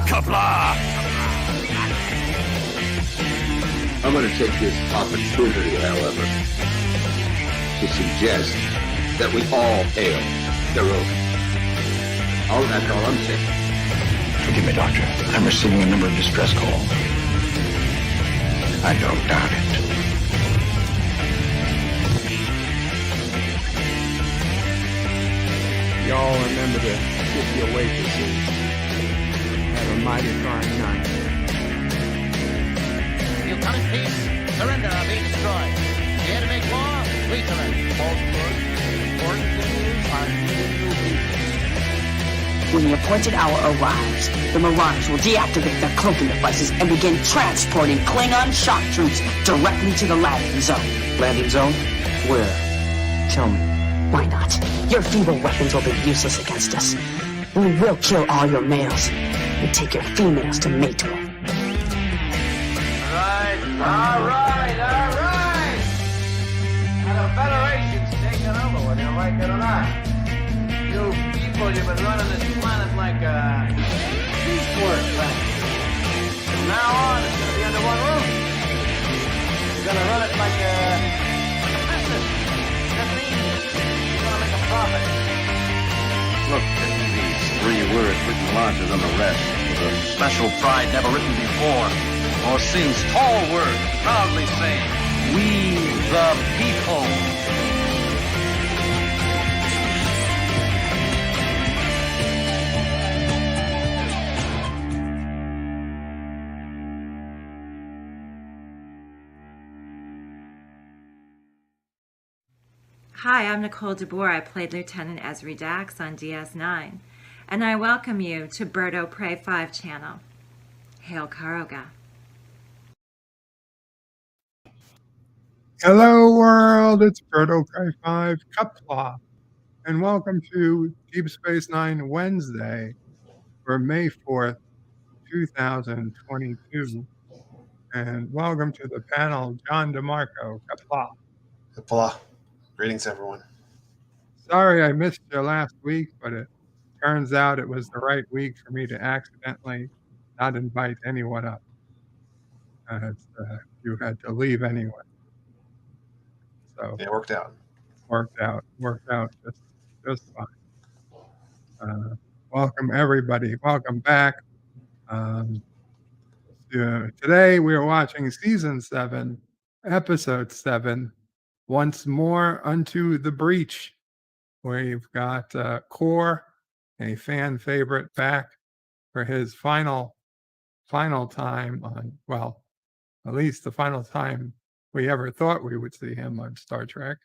Qapla! I'm going to take this opportunity, however, to suggest that we all hail heroic. That's all I'm saying. Forgive me, Doctor. I'm receiving a number of distress calls. I don't doubt it. Y'all remember the 50 waitresses. Have a mighty fine night. You come in peace, surrender or be destroyed. Here to make war, we surrender. Falsehood, important things are new people. When the appointed hour arrives, the Marauders will deactivate their cloaking devices and begin transporting Klingon shock troops directly to the landing zone. Landing zone? Where? Tell me. Why not? Your feeble weapons will be useless against us. We will kill all your males and take your females to mate with. All right. Now the Federation's taking over, whether you like it or not. You people, you've been running this planet like a piecework planet. From now on, it's going to be under one roof. You're going to run it like a business. That means you're going to make a profit. Look at these 3 words written larger than the rest, with a special pride never written before, or since. Tall words, proudly saying, "We the people." Hi, I'm Nicole DeBoer. I played Lieutenant Ezri Dax on DS9, and I welcome you to Birdo Prey 5 channel. Hail Karoga. Hello world, it's Birdo Prey 5 Qapla, and welcome to Deep Space Nine Wednesday for May 4th, 2022. And welcome to the panel, John DeMarco, Qapla. Qapla. Greetings, everyone. Sorry I missed you last week, but it turns out it was the right week for me to accidentally not invite anyone up. You had to leave anyway. So yeah, it worked out. Worked out just fine. Welcome everybody. Welcome back. Today we are watching season 7, episode 7. Once more unto the breach. We've got Core, a fan favorite, back for his final time on, well, at least the final time we ever thought we would see him on Star Trek.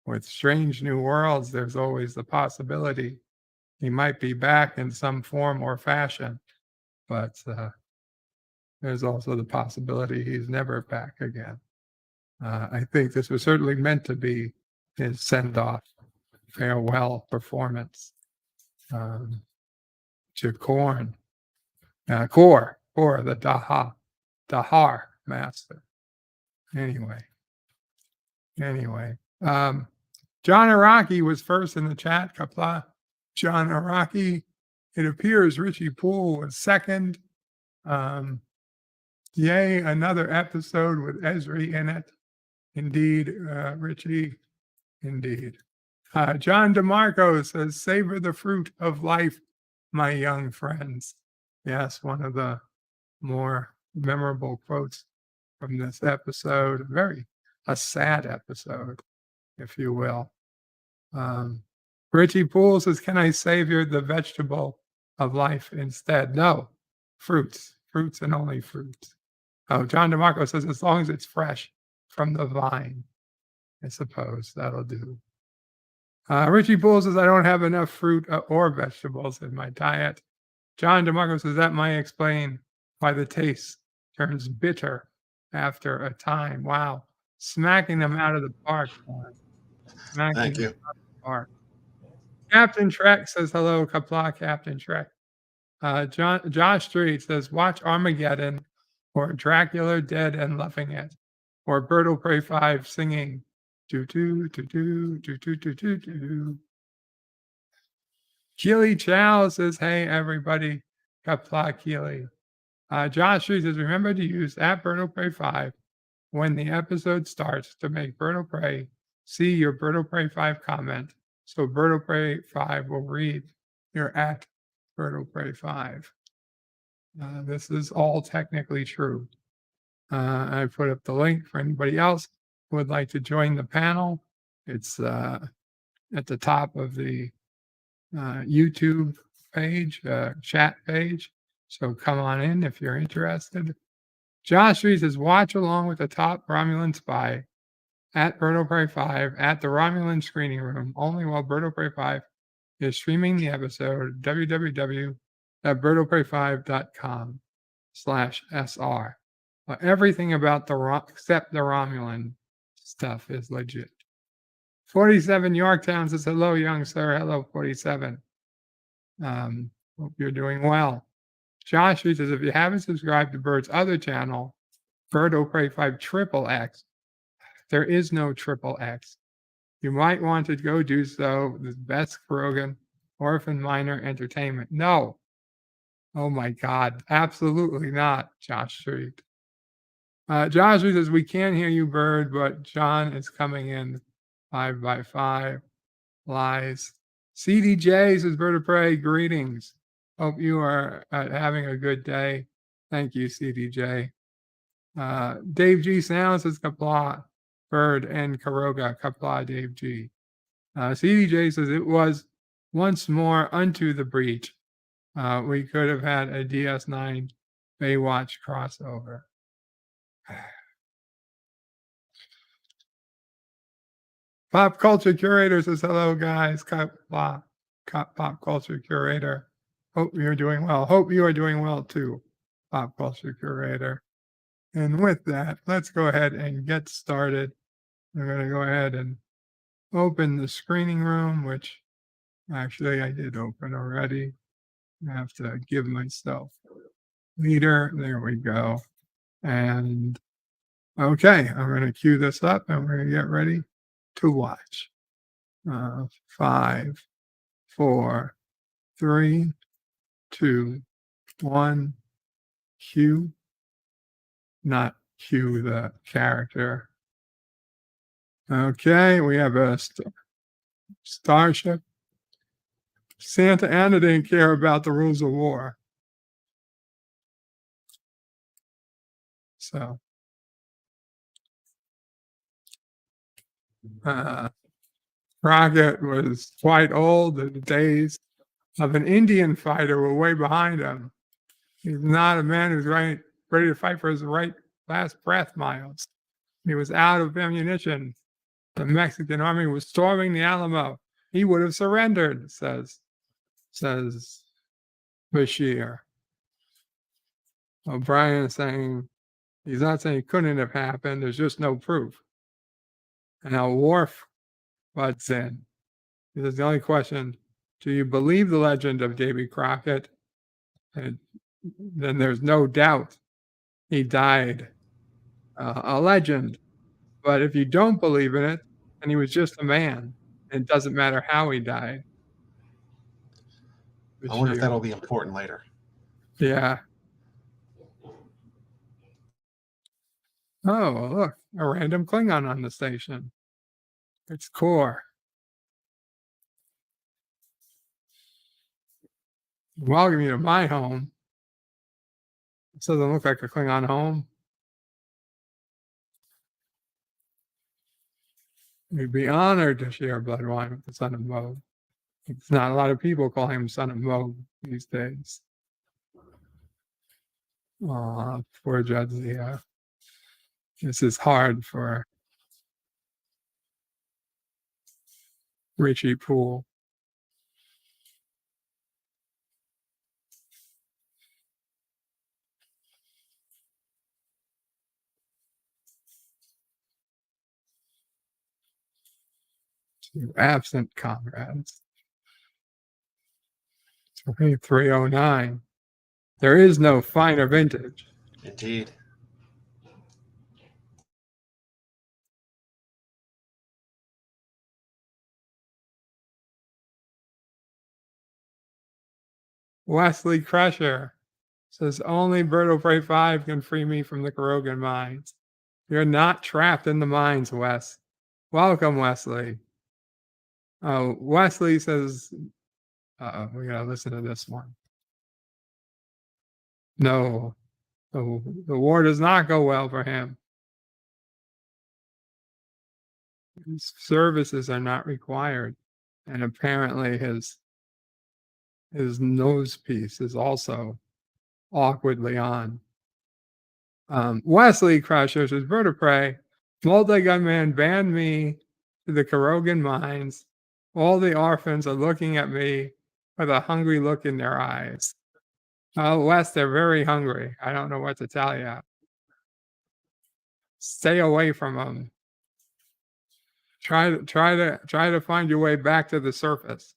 With Strange New Worlds, there's always the possibility he might be back in some form or fashion, but there's also the possibility he's never back again. I think this was certainly meant to be his send-off, farewell performance to Core, the Dahar master. Anyway, John Araki was first in the chat. Qapla. John Araki. It appears Richie Poole was second. Yay, another episode with Ezri in it. Indeed, Richie, indeed. John DeMarco says, "Savor the fruit of life, my young friends." Yes, one of the more memorable quotes from this episode. A sad episode, if you will. Richie Poole says, "Can I savor the vegetable of life instead?" No, fruits and only fruits. Oh, John DeMarco says, "As long as it's fresh from the vine, I suppose that'll do." Richie Poole says, "I don't have enough fruit or vegetables in my diet." John DeMarco says, "That might explain why the taste turns bitter after a time." Wow. Smacking them out of the park. Thank you. Park. Captain Trek says, "Hello, Qapla, Captain Trek." Josh Street says, "Watch Armageddon or Dracula Dead and Loving It, or Birdo Prey 5 singing do do do do do do do do do." Keely Chow says, hey, everybody. Qapla Keely. Josh Reed says, remember to use @BirdoPrey5 when the episode starts to make BirdoPrey see your BirdoPrey5 comment. So BirdoPrey5 will read your @BirdoPrey5. This is all technically true. I put up the link for anybody else who would like to join the panel. It's at the top of the YouTube page, chat page. So come on in if you're interested. Josh Reed says, watch along with the top Romulan spy @BirdoPrey5 at the Romulan screening room, only while BirdoPrey5 is streaming the episode www.birdoprey5.com/SR. Everything about except the Romulan stuff is legit. 47 Yorktown says, hello, young sir. Hello, 47. Hope you're doing well. Josh says, if you haven't subscribed to Bird's other channel, BirdoPrey5 XXX, there is no XXX. You might want to go do so. The best Krogan, Orphan Minor Entertainment. No. Oh my God. Absolutely not, Josh Street. Josh says, we can't hear you, Bird, but John is coming in 5x5. Lies. CDJ says, Bird of Prey, greetings. Hope you are having a good day. Thank you, CDJ. Dave G. Sounds says, Qapla, Bird, and Karoga. Qapla, Dave G. CDJ says, it was once more unto the breach. We could have had a DS9 Baywatch crossover. Pop Culture Curator says, hello, guys. Qapla, Pop Culture Curator. Hope you're doing well. Hope you are doing well, too, Pop Culture Curator. And with that, let's go ahead and get started. I'm going to go ahead and open the screening room, which actually I did open already. I have to give myself leader. There we go. And okay, I'm going to cue this up and we're going to get ready to watch. 5, 4, 3, 2, 1, cue. Not cue the character. Okay, we have a starship. Santa Anna didn't care about the rules of war. So, Crockett was quite old. The days of an Indian fighter were way behind him. He's not a man who's ready to fight for his last breath, Miles. He was out of ammunition. The Mexican army was storming the Alamo. He would have surrendered, says Bashir. O'Brien is saying, he's not saying it couldn't have happened. There's just no proof. And now Worf butts in. This is the only question. Do you believe the legend of Davy Crockett? And then there's no doubt he died a legend. But if you don't believe in it, then he was just a man. It doesn't matter how he died. I wonder if that'll be important later. Yeah. Oh, look, a random Klingon on the station. It's Core. Welcome you to my home. This doesn't look like a Klingon home. We'd be honored to share blood wine with the son of Mo. It's not a lot of people call him son of Mo these days. Aw, poor Jadzia. This is hard for Richie Poole. To absent comrades. 309. There is no finer vintage. Indeed. Wesley Crusher says only Bird of Prey 5 can free me from the Krogan mines. You're not trapped in the mines, Wes. Welcome, Wesley. Wesley says, we gotta listen to this one. No, the war does not go well for him. His services are not required, and apparently his nose piece is also awkwardly on. Wesley Crusher says, Bird of Prey, Multi-Gun Man banned me to the Krogan mines. All the orphans are looking at me with a hungry look in their eyes. Wes, they're very hungry. I don't know what to tell you. Stay away from them. Try to find your way back to the surface.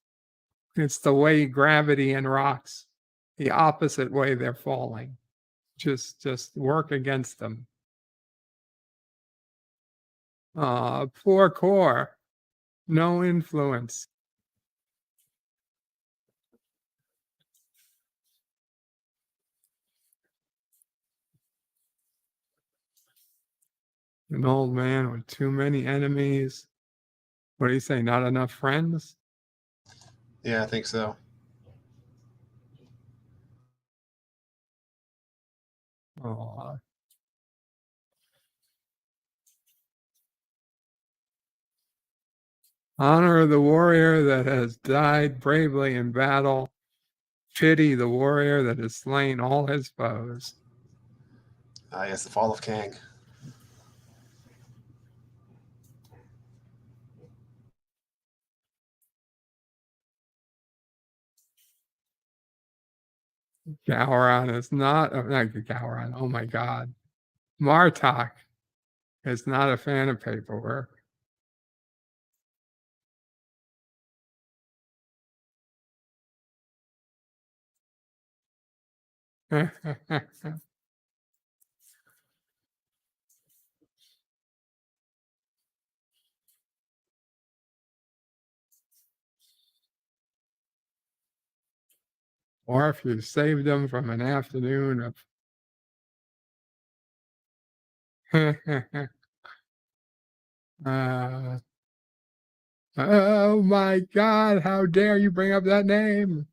It's the way gravity and rocks, the opposite way they're falling. Just work against them. Poor core. No influence. An old man with too many enemies. What do you say? Not enough friends? Yeah, I think so. Oh. Honor the warrior that has died bravely in battle. Pity the warrior that has slain all his foes. Yes, the fall of Kang. Gowron is not Gowron. Oh my God. Martok is not a fan of paperwork. Or if you saved them from an afternoon of oh my God, how dare you bring up that name?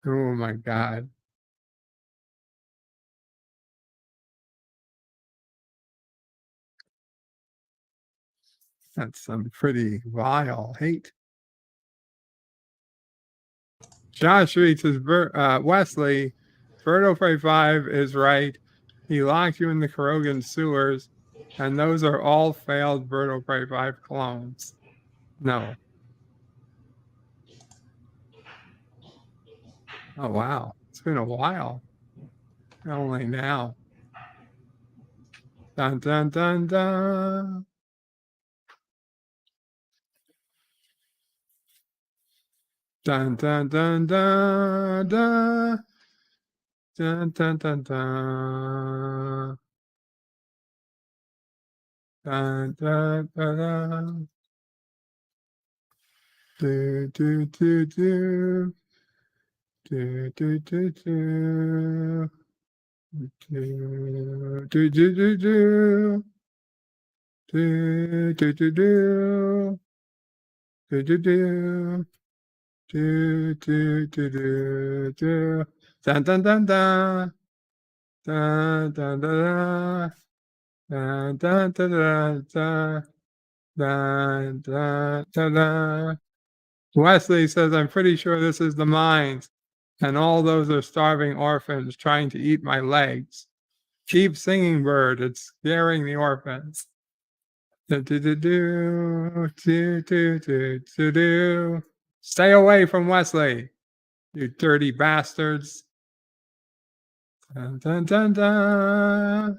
Oh my God. That's some pretty vile hate. Josh reads says, Wesley, Bird of Prey 5 is right. He locked you in the Krogan sewers, and those are all failed Bird of Prey 5 clones. No. Oh, wow. It's been a while. Only now. Dun, dun, dun, dun. Dun, dun, dun, dun, dun. Dun, dun, dun, dun. Dun, dun, dun, dun. Do, do, do, do. Do, do, do, do. Do, do, do, do, do. Do, do, do, do. Do, do, do. Do, do, do, do, do. Dun, dun, dun, dun. Dun, dun, dun, dun. Dun, dun, dun, dun, dun. Dun, dun, dun, dun. Wesley says, I'm pretty sure this is the mines, and all those are starving orphans trying to eat my legs. Keep singing, bird. It's scaring the orphans. Do, do, do, do, do, do, do, do, do. Stay away from Wesley, you dirty bastards. Dun, dun, dun, dun.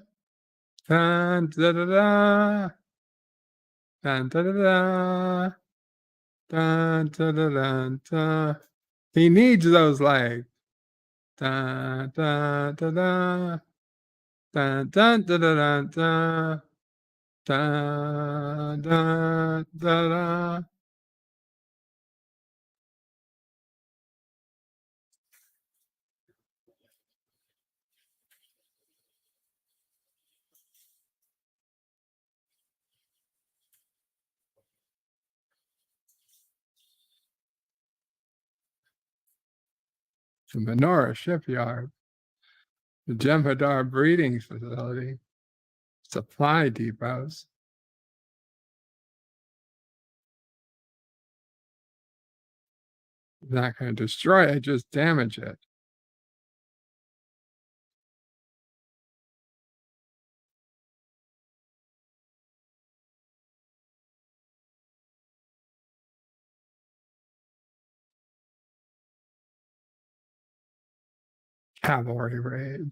Dun, da, da, da. Dun, da, da, da. Dun, da, da, da, da. He needs those like da da da da da da da da da da da da da. The Menorah shipyard, the Jem'Hadar breeding facility, supply depots. Not going to destroy it, just damage it. Cavalry raid.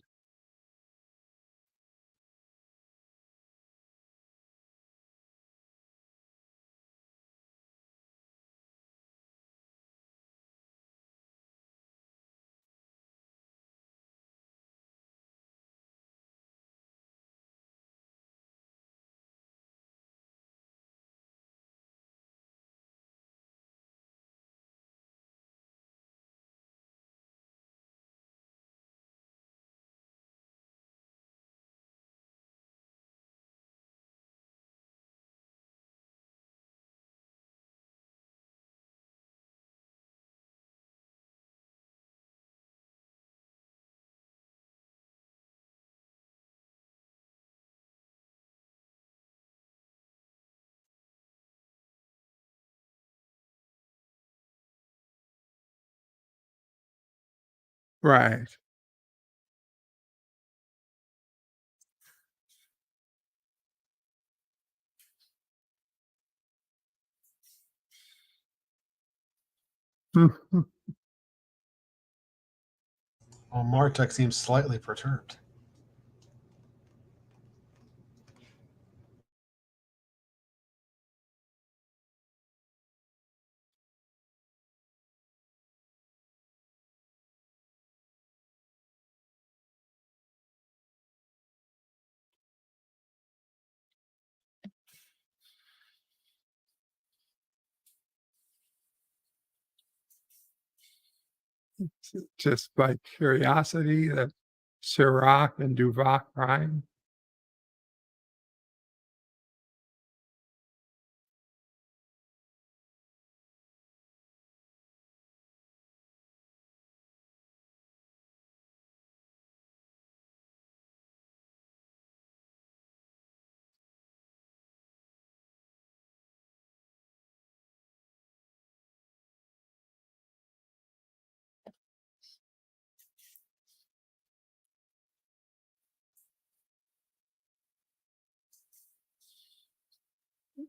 Right. Well, Martok seems slightly perturbed. Just by curiosity that Sirach and Duvok Prime.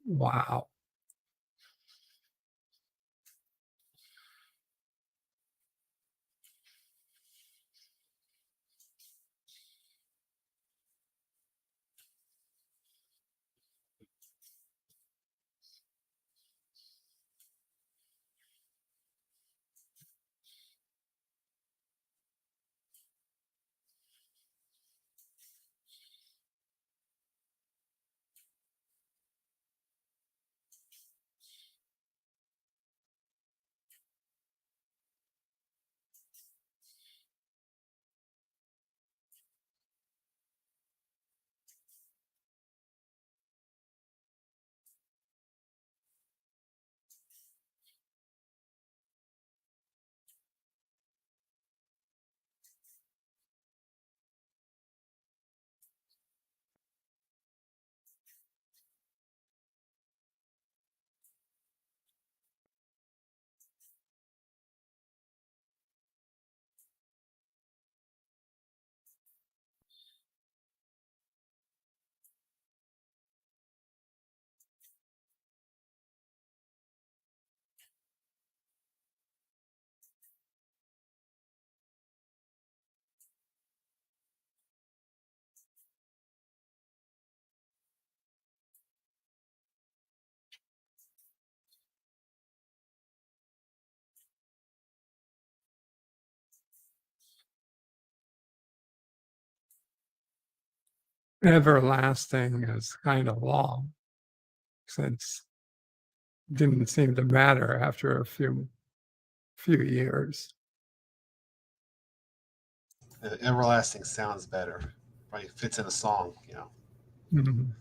Wow. everlasting is kind of long, since it didn't seem to matter after a few years. Everlasting sounds better. Probably fits in a song, you know. Mhm.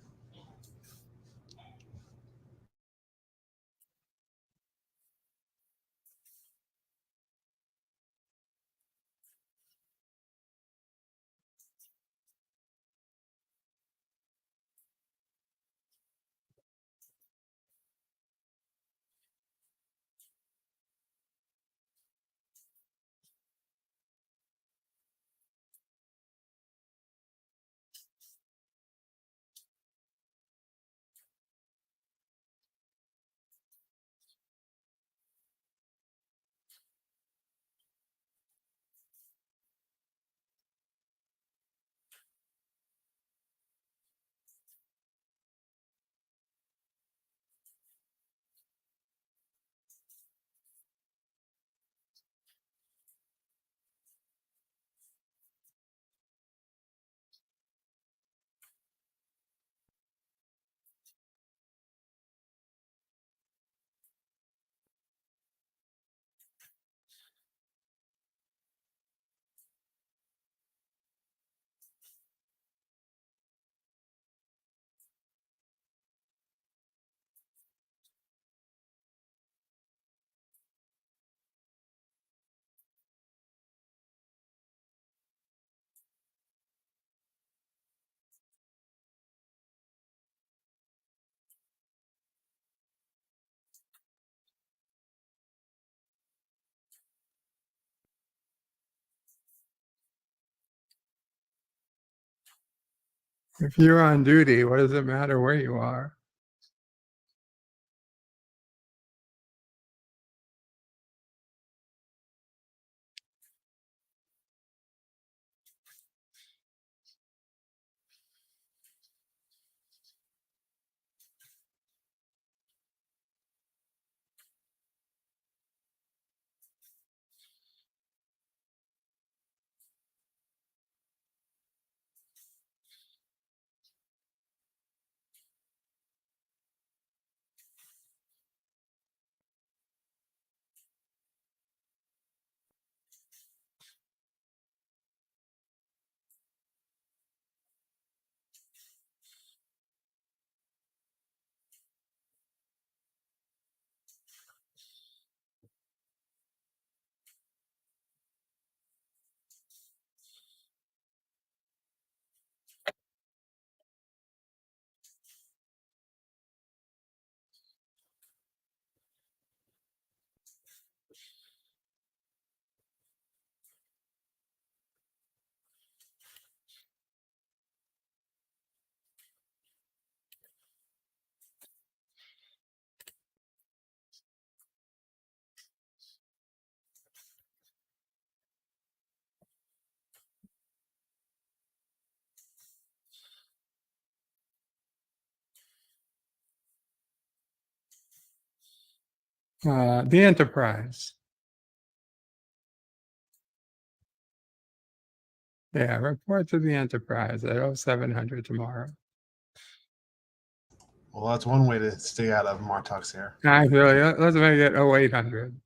If you're on duty, what does it matter where you are? The Enterprise. Yeah, report to the Enterprise at 0700 tomorrow. Well, that's one way to stay out of Martok's hair. Actually, let's make it 0800.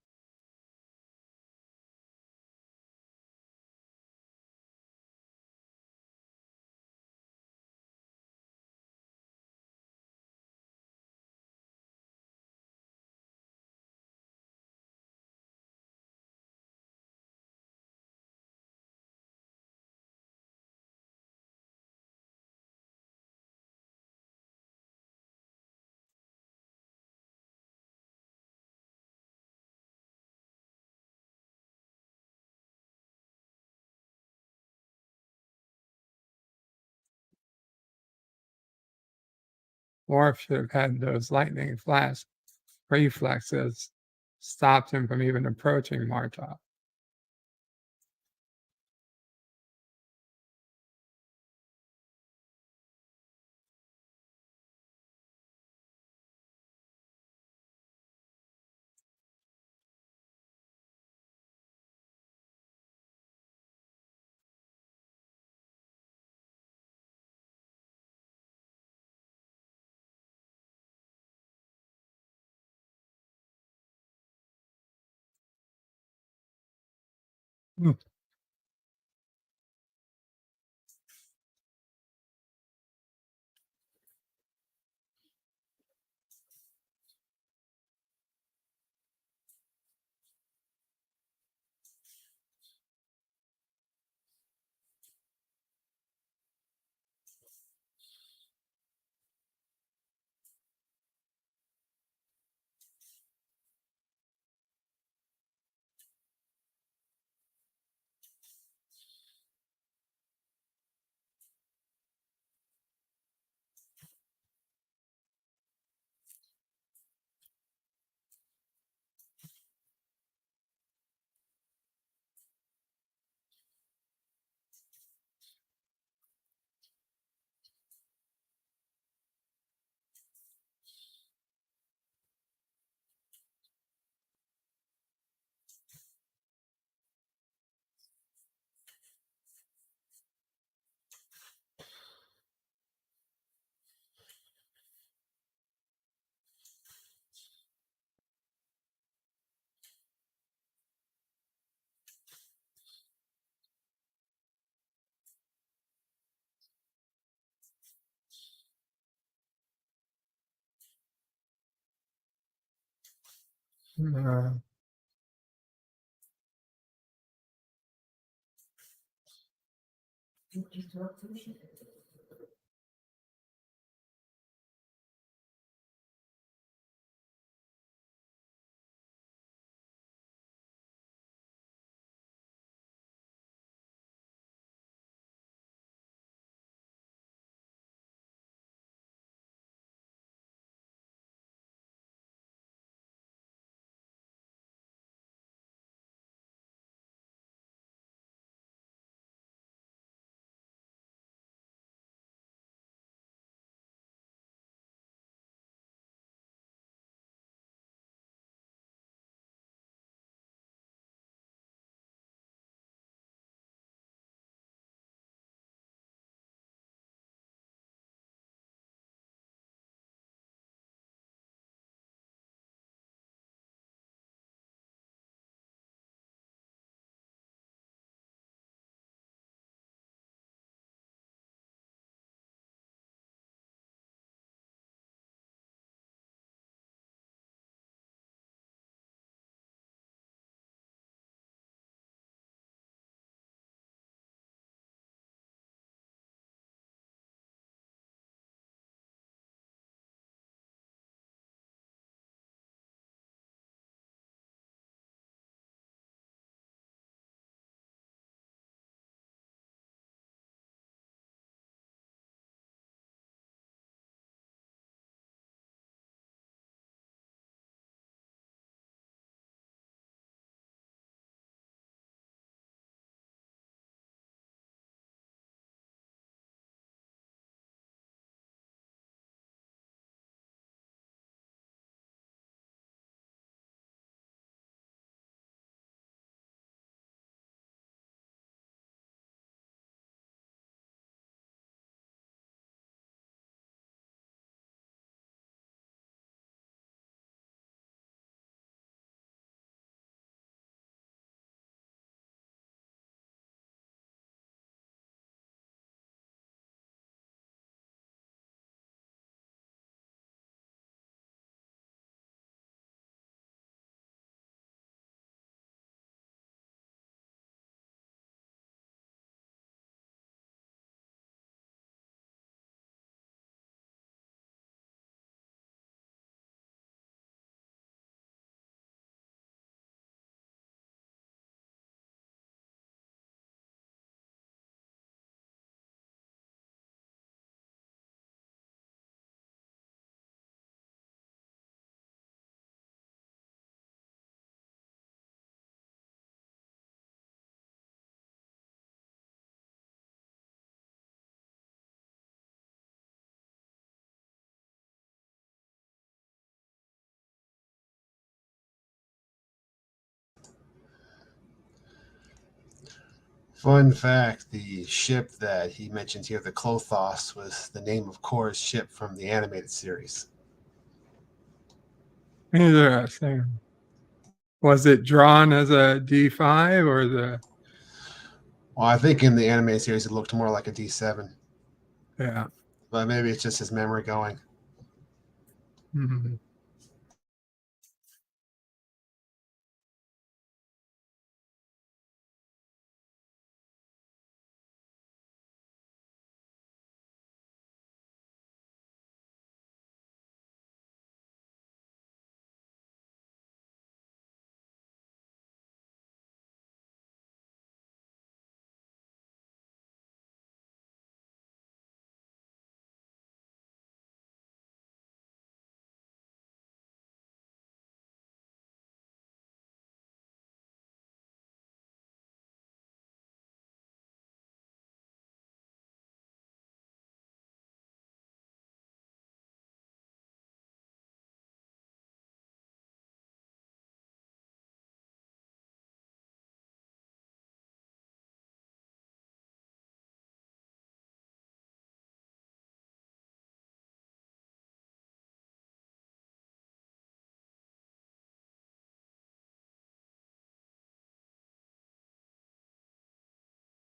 Worf should have had those lightning flash reflexes stopped him from even approaching Martok. Uh, Fun fact, the ship that he mentions here, the Klothos, was the name of Kor's ship from the animated series. Interesting. Was it drawn as a D5 or Well, I think in the anime series it looked more like a D7, Yeah. but maybe it's just his memory going. Mhm.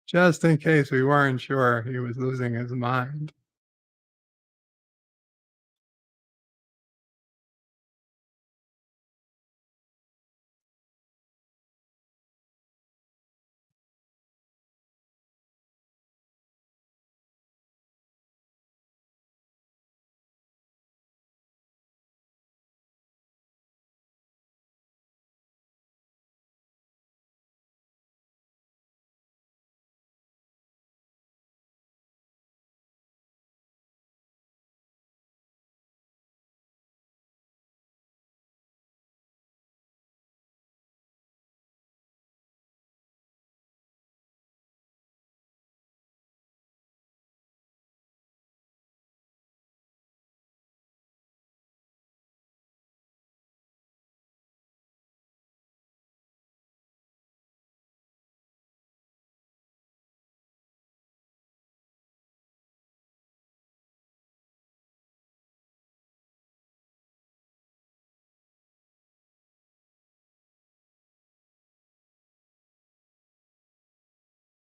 Just in case we weren't sure he was losing his mind.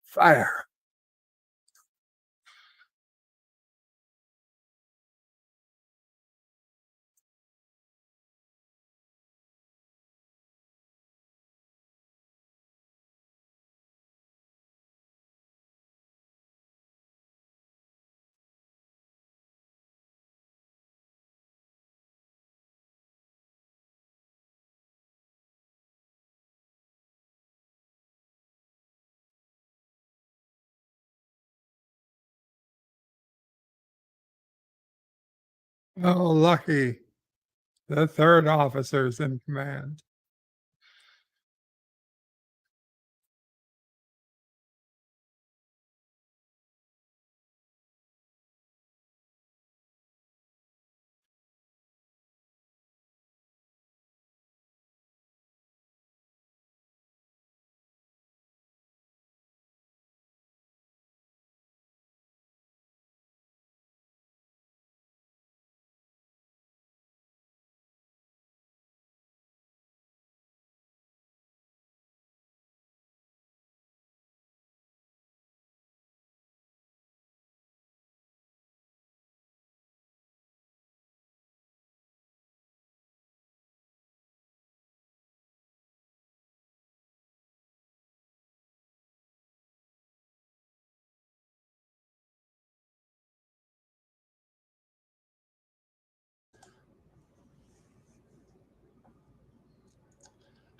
Fire. Oh, lucky. The third officer's in command.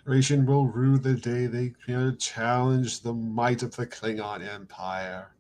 Generation will rue the day they challenge the might of the Klingon Empire.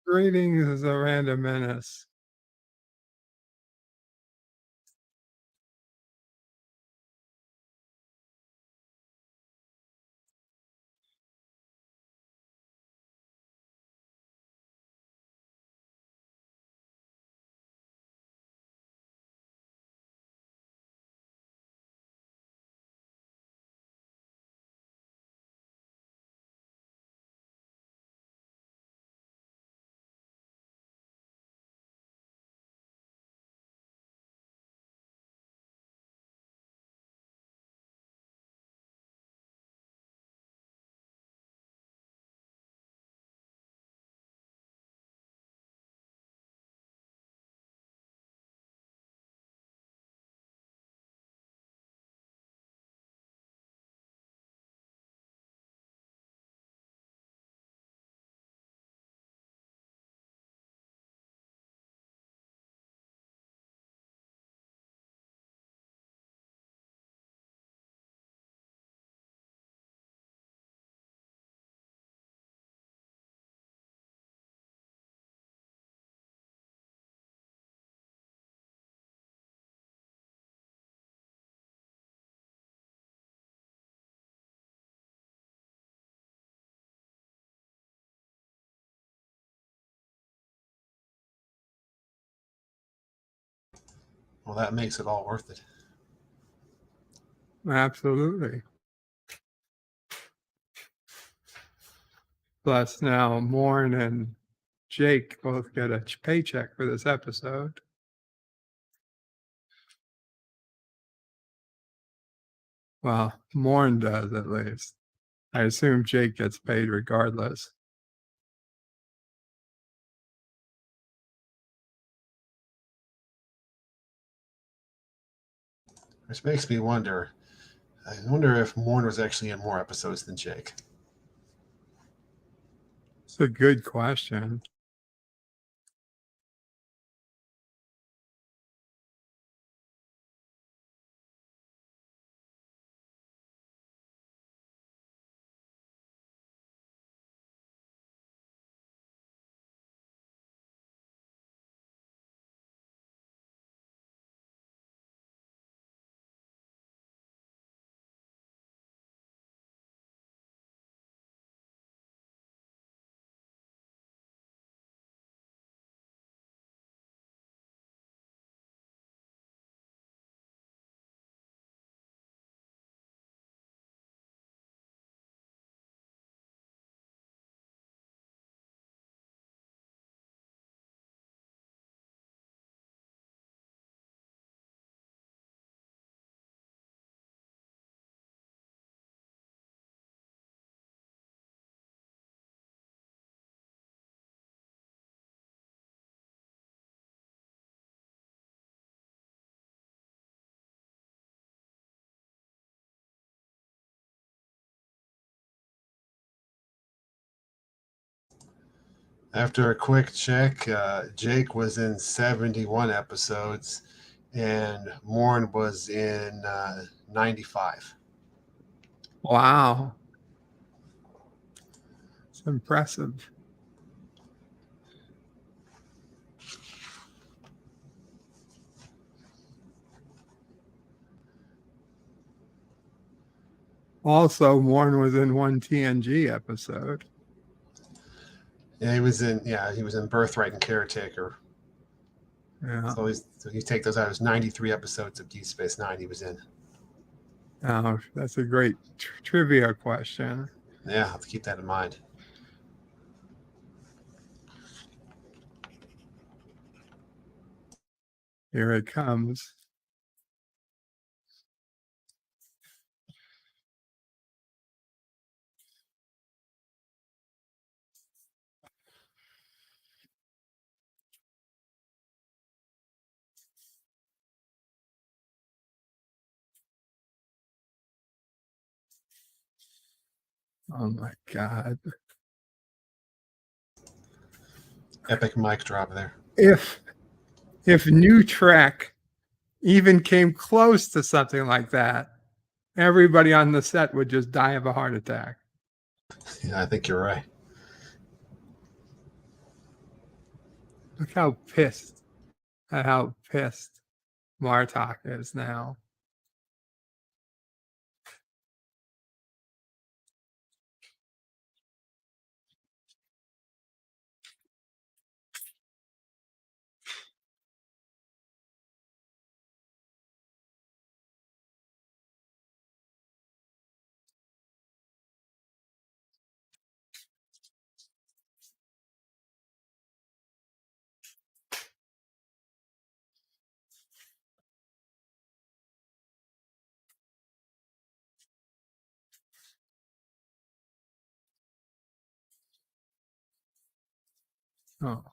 Greetings, a random menace. Well, that makes it all worth it. Absolutely. Plus, now Morn and Jake both get a paycheck for this episode. Well, Morn does at least. I assume Jake gets paid regardless. Which makes me wonder. I wonder if Morn was actually in more episodes than Jake. It's a good question. After a quick check, Jake was in 71 episodes and Morn was in 95. Wow. It's impressive. Also, Morn was in one TNG episode. Yeah, he was in Birthright and Caretaker. Yeah. So you take those out. It was 93 episodes of Deep Space Nine he was in. Oh, that's a great trivia question. Yeah, I'll have to keep that in mind. Here it comes. Oh my God. Epic mic drop there. If New Trek even came close to something like that, everybody on the set would just die of a heart attack. Yeah, I think you're right. Look how pissed Martok is now. Oh.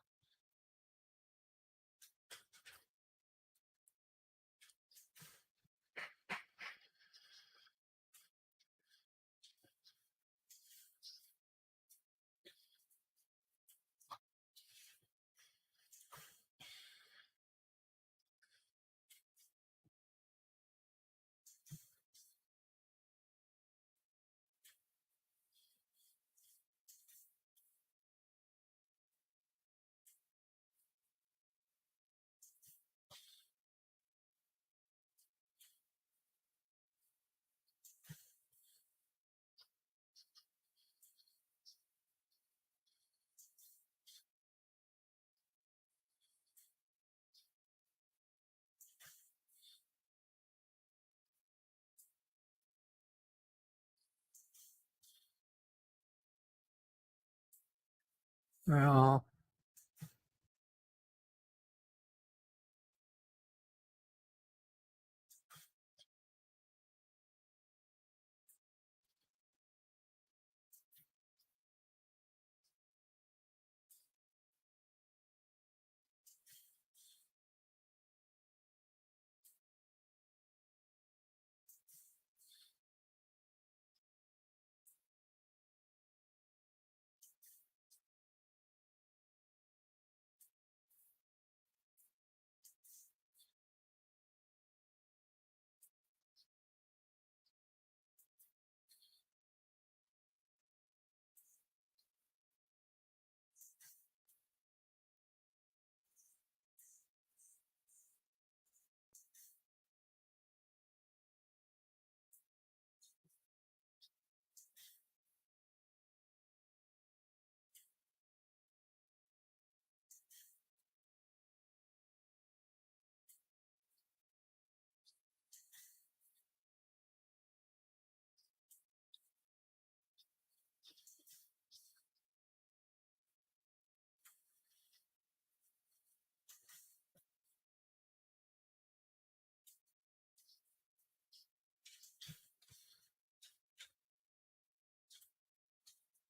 Well,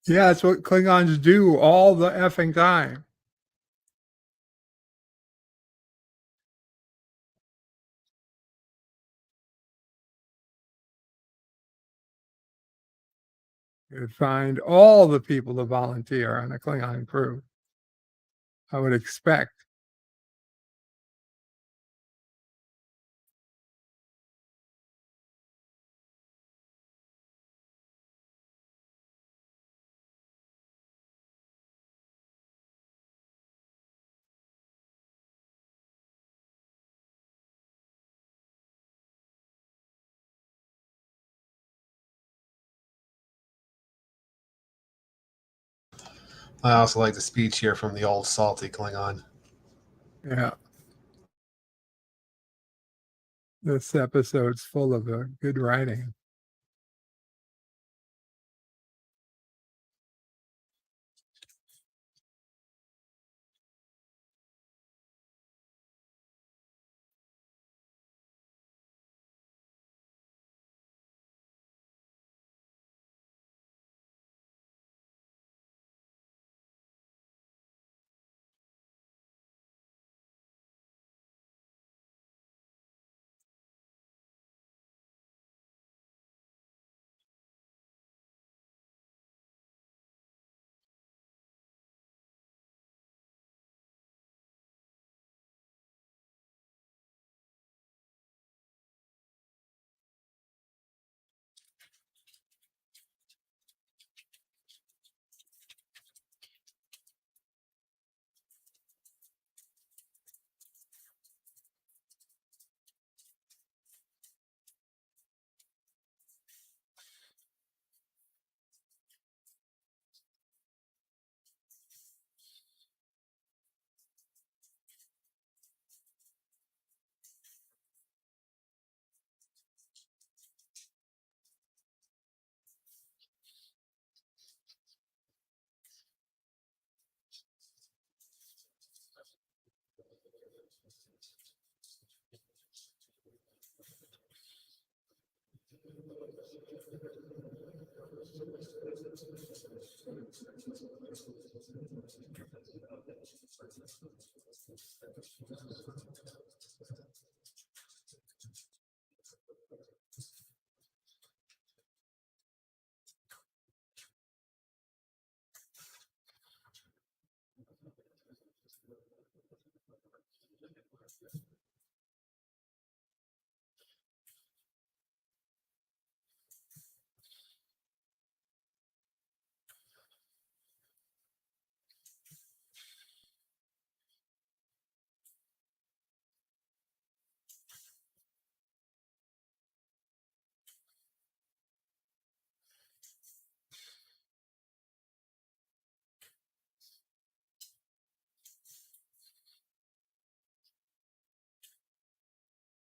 yeah, that's what Klingons do all the effing time. You'd find all the people to volunteer on a Klingon crew. I would expect. I also like the speech here from the old salty Klingon. Yeah. This episode's full of good writing.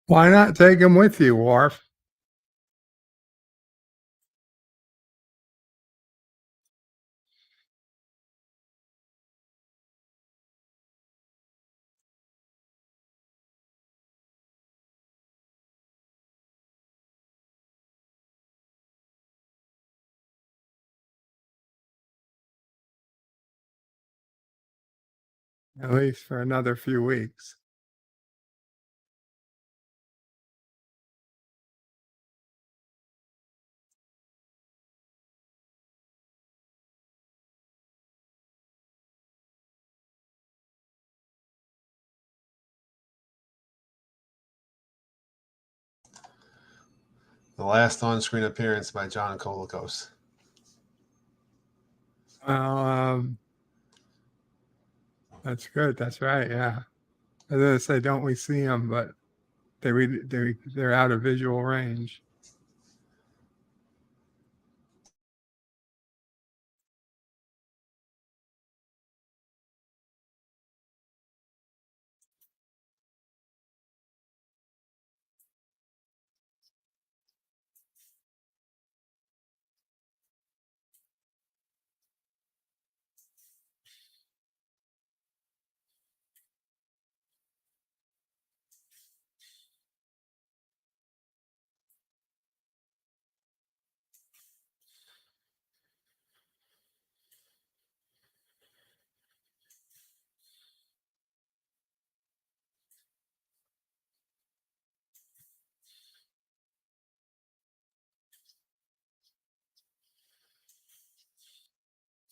Why not take him with you, Worf? At least for another few weeks. The last on-screen appearance by John Colicos. Well, that's good. That's right. Yeah. I was gonna say, don't we see them? But they're out of visual range.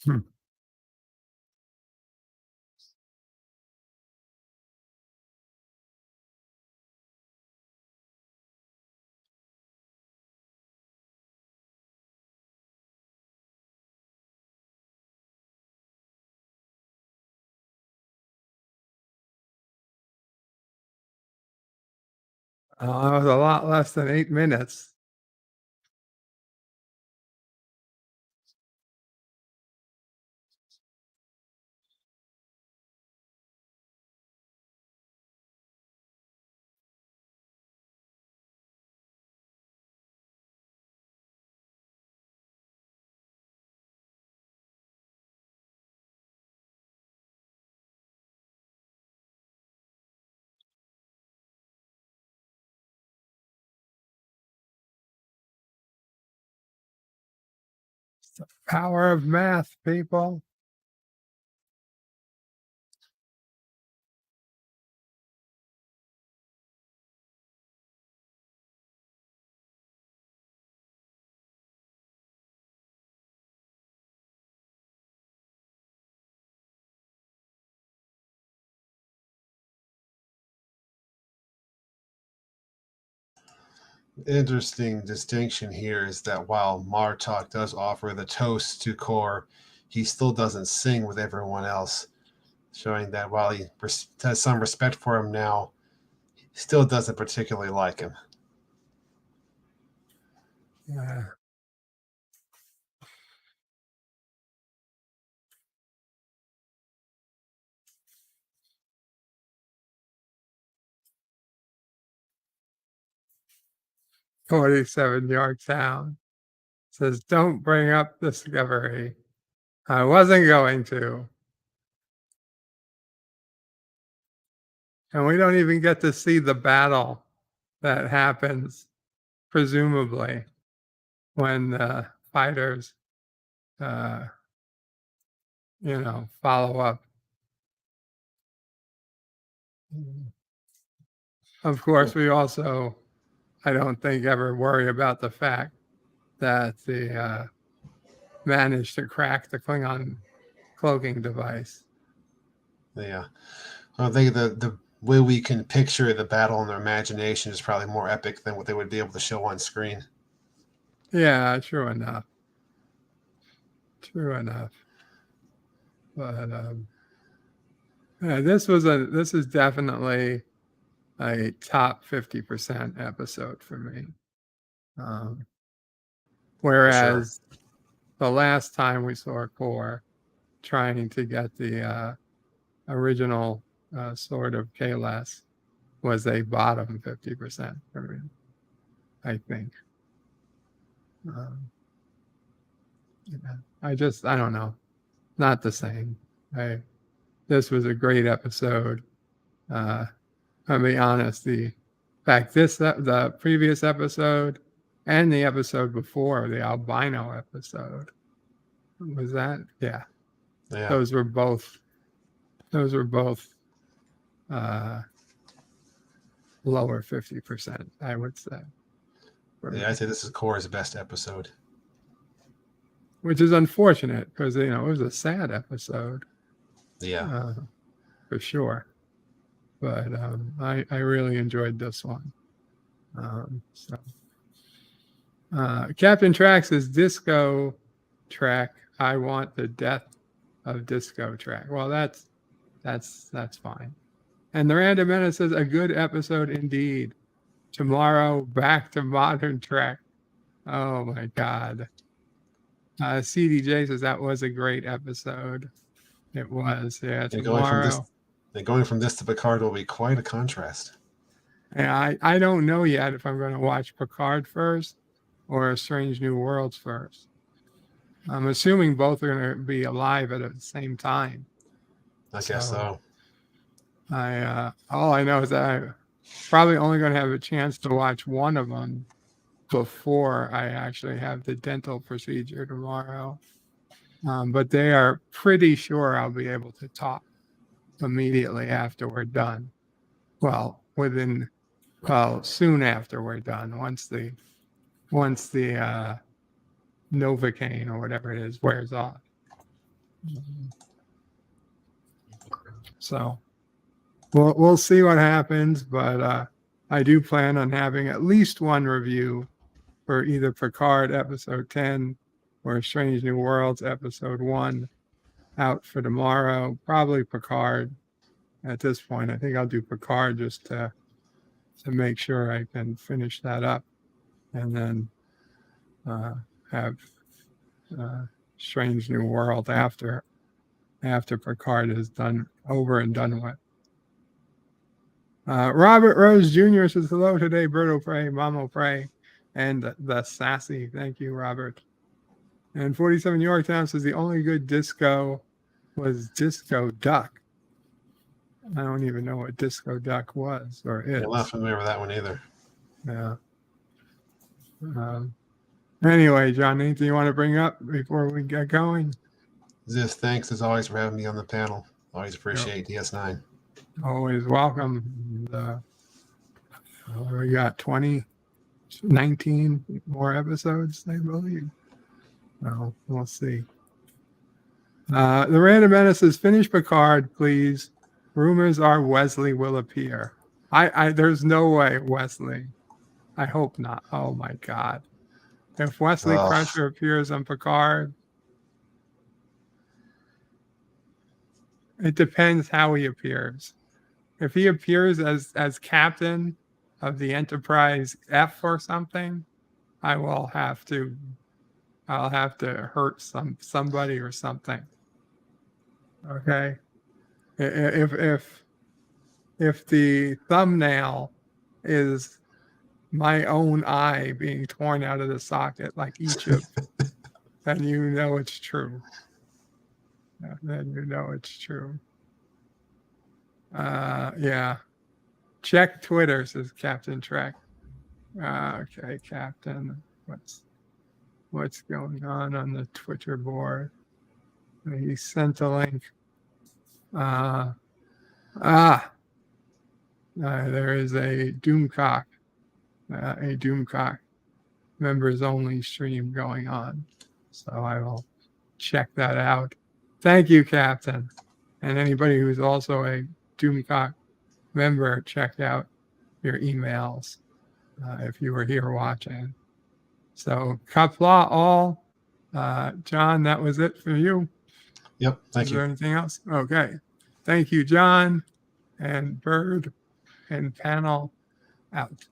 Hmm. That was a lot less than 8 minutes. Power of math, people. Interesting distinction here is that while Martok does offer the toast to Core, he still doesn't sing with everyone else, showing that while he has some respect for him now, he still doesn't particularly like him. Yeah. "47-yard sound says, don't bring up Discovery. I wasn't going to." And we don't even get to see the battle that happens, presumably. when the fighters, follow up. Of course, we also, I don't think, ever worry about the fact that they managed to crack the Klingon cloaking device. Yeah. I think the way we can picture the battle in their imagination is probably more epic than what they would be able to show on screen. Yeah, true enough. But yeah, this is definitely a top 50% episode for me. Whereas the last time we saw Core trying to get the original sword of Kalas was a bottom 50% for me, I think. I don't know. Not the same. This was a great episode. I'll be honest, the previous episode and the episode before, the albino episode, was that? Yeah. Those were both lower 50%, I would say. Yeah, I'd say this is Core's best episode. Which is unfortunate because, it was a sad episode. Yeah. For sure. But I really enjoyed this one. Captain Track says, Disco Track, I want the death of Disco Track. Well, that's fine. And the Random Menace says, a good episode indeed. Tomorrow, back to modern Trek. Oh my God. CDJ says that was a great episode. It was. Yeah, tomorrow. Going from this to Picard will be quite a contrast. Yeah, I don't know yet if I'm going to watch Picard first or Strange New Worlds first. I'm assuming both are going to be alive at the same time. I guess so. All I know is that I'm probably only going to have a chance to watch one of them before I actually have the dental procedure tomorrow. But they are pretty sure I'll be able to talk immediately after we're done. Well, soon after we're done, once the Novocaine or whatever it is wears off. So we'll see what happens, but I do plan on having at least one review for either Picard episode 10 or Strange New Worlds episode 1 out for tomorrow. Probably Picard at this point. I think I'll do Picard just to make sure I can finish that up, and then have Strange New World after Picard is done with. Robert Rose Jr. says hello today. Berto Pray, Mamo Pray, and the Sassy. Thank you, Robert. And 47 Yorktown says the only good disco was Disco Duck. I don't even know what Disco Duck was or is. I'm not familiar with that one either. Yeah. Anyway, John, anything you want to bring up before we get going? Just thanks as always for having me on the panel. Always appreciate DS9. Always welcome. We got 19 more episodes, I believe. Well, we'll see. The Random Menace says, finish Picard, please. Rumors are Wesley will appear. There's no way Wesley. I hope not. Oh my God. If Wesley Crusher appears on Picard, it depends how he appears. If he appears as captain of the Enterprise F or something, I'll have to hurt somebody or something. Okay. If the thumbnail is my own eye being torn out of the socket like Egypt, then you know it's true. Yeah. Check Twitter, says Captain Trek. Okay, Captain. what's going on the Twitter board. He sent a link. There is a Doomcock members only stream going on. So I will check that out. Thank you, Captain. And anybody who's also a Doomcock member, check out your emails if you were here watching. So, Qapla All. John, that was it for you. Yep. Thank Is you. there anything else? Okay. Thank you, John and Bird and panel out.